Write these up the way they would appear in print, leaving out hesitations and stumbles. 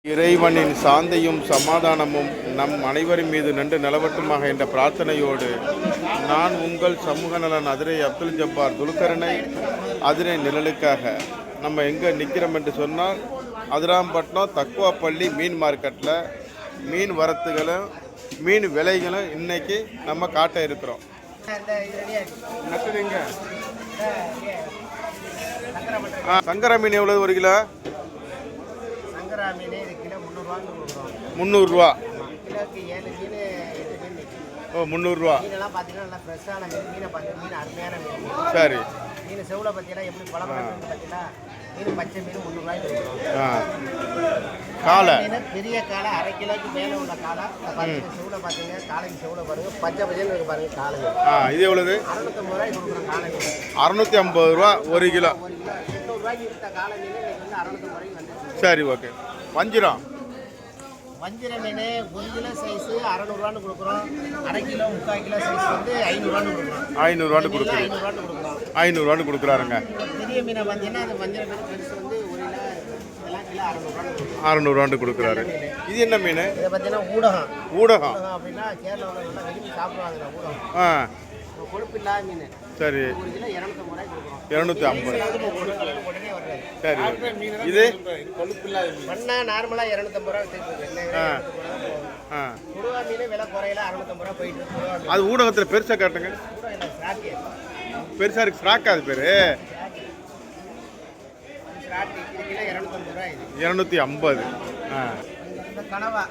இறைவனின் சாந்தியும் சமாதானமும் நம் அனைவரின் மீது நன்று நிலவட்டுமாக என்ற பிரார்த்தனையோடு நான் உங்கள் சமூக நலன் அதிரை அப்துல் ஜப்பார் துலுக்கரனை அதிரை நிழலுக்காக நம்ம எங்கே நிற்கிறோம் என்று சொன்னால் அதிராம்பட்டினம் தக்குவாப்பள்ளி மீன் மார்க்கெட்டில் மீன் வரத்துகளும் மீன் விலைகளும் இன்னைக்கு நம்ம காட்ட இருக்கிறோம். சங்கரா மீன் எவ்வளவு ஒரு கிலோ? 300 ரூபா. கிலோக்கு 7 மீன் 8 மீன். ஓ 300 ரூபா. மீனெல்லாம் பார்த்தீங்கன்னா நல்லா ஃப்ரெஷ்ஷான மீனை பார்த்து மீன் அருமையான மீன். சரி. மீன் செவுளை பற்றியெல்லாம் எப்படி பழம் பார்த்தீங்கன்னா மீன் பச்சை மீன் 300 ரூபாய்க்கு கொடுக்குறோம். காலை மீன் பெரிய காலை 1/2 கிலோக்கு மேலே உள்ள காலை பார்த்தீங்கன்னா செவுளை பார்த்தீங்கன்னா காலைக்கு செவுளை பாருங்க பச்சை பச்சைன்னு இருக்கு பாருங்க காலை. இது எவ்வளவு? 650 ரூபாய்க்கு கொடுக்குறோம் காலை மீன். 650 ரூபா ஒரு கிலோ. 800 ரூபாய்க்கு விற்ற காலை மீன் இன்னைக்கு வந்து 650 ரூபாய்க்கு வந்து. சரி ஓகே. வஞ்சிரம் மீன் 1 கிலோ சைஸு 600 ரூபான்னு கொடுக்குறோம். 1/2 கிலோ 3/4 கிலோ சைஸ் வந்து 500 ரூபான்னு கொடுக்குறோம். 500 ரூபான்னு கொடுக்குறோம். 500 ரூபான்னு கொடுக்குறோம். 500 ரூபான்னு கொடுக்குறாருங்க. பெரிய மீனை பார்த்தீங்கன்னா அந்த வஞ்சிரம் மீன் பெருசு வந்து 1 கிலோ இதெல்லாம் கிலோ 600 ரூபான்னு கொடுக்குறாரு. இது என்ன மீன்? இதை பார்த்தீங்கன்னா ஊடகம். ஊடகம் அப்படின்னா கேரளாவில் நல்லா விரும்பி சாப்பிடுவாங்க ஊடகம். கொழுப்பு இல்லாத மீன். சரி. 1 கிலோ 250 ரூபாய்க்கு கொடுக்குறோம். 250. உடனே வருது. சரி. இது கொழுப்பு இல்லாத மீன் பண்ணா நார்மலாக 250 ரூபா கொடுவா மீன் விலை குறையில 650 ரூபா போயிட்டு இருக்கு. அது ஊடகத்தில் பெருசாக காட்டுங்க. பெருசாக இருக்கு. ஃப்ராக் அது பேர் 250. இந்த கனவா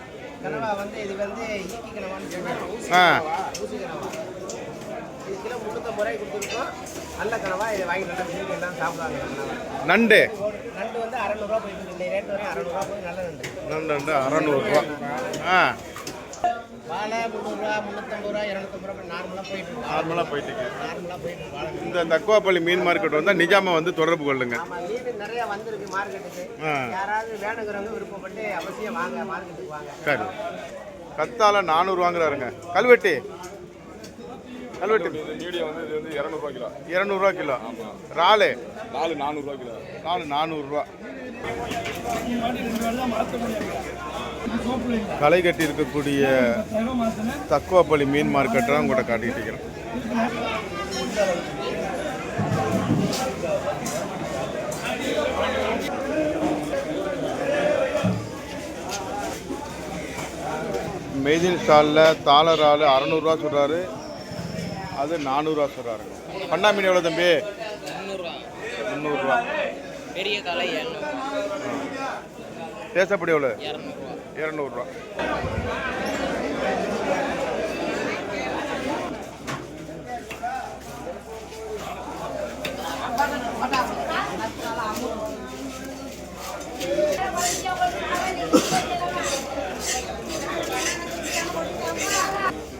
வந்து இது வந்து ஈக்கி கனவான்னு சொல்லுவாங்க. ஊசி கனவா இது கிலோ 350 ரூபாய்க்கு கொடுத்துருக்கோம். நல்ல கனவா இதை வாங்கி நல்லா மீன் எல்லாம் சாப்பிடுவாங்க. நண்டு வந்து 600 ரூபா போயிட்டு இந்த ரேட் வரையும் 600 ரூபா போய் நல்ல நண்டு 600 ரூபா. வாழை 300 ரூபா 350 ரூபா 250 ரூபா நார்மலாக போயிட்டு இந்த தக்குவாப்பள்ளி மீன் மார்க்கெட் வந்தால் நிஜாமா வந்து தொடர்பு கொள்ளுங்க. மீன் நிறைய வந்திருக்கு மார்க்கெட்டுக்கு. யாராவது வேணுங்கிறவங்க விருப்பப்பட்டு அவசியம் வாங்க மார்க்கெட்டுக்கு வாங்க. சரி. கத்தால 400 வாங்குறாருங்க. கல்வெட்டு மீடியம் வந்து இது வந்து 200 ரூபா கிலோ. 200 ரூபா கிலோ. இறாலு 400 ரூபா கிலோ. 400 ரூபா. களை கட்டி இருக்கக்கூடிய தக்குவாப்பள்ளி மீன் மார்க்கெட் தான் கூட காட்டிக்கிட்டு இருக்கிறேன். மெய்தின் ஸ்டாலில் தாளரால் 600 ரூபா சொல்கிறாரு. அது 400 ரூபா சொல்கிறாருங்க. பண்ணா மீன் எவ்வளோ தம்பி? 300 ரூபா. பெரிய காலை 700. தேசப்படி எவ்வளோ? 200 ரூபா.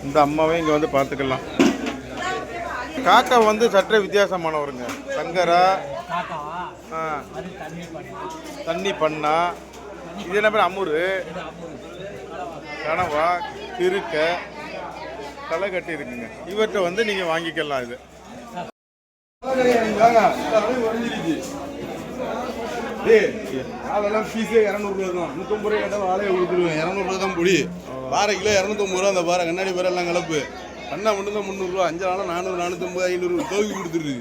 இந்த அம்மாவே இங்கே வந்து பார்த்துக்கலாம். காக்கா வந்து சற்றே வித்தியாசமானவருங்க. சங்கரா தண்ணி பண்ணா. இது என்ன பேர்? அமுரு கனவா திருக்க களை கட்டி இருக்குங்க. இவர்கிட்ட வந்து நீங்கள் வாங்கிக்கலாம். இது அதெல்லாம் ஃபீஸே 200 ரூபா தான். 150 ரூபாய் கேட்டால் வாழையை கொடுத்துருவேன். 200 ரூபா தான் பொடி. பாறை கிலோ 250 ரூபா. அந்த பாறை கண்ணாடி பாறை எல்லாம் கலப்பு. பண்ணா மட்டும் தான் 300 ரூபா. 5 நாளும் 400 450 500 தோவி கொடுத்துருது.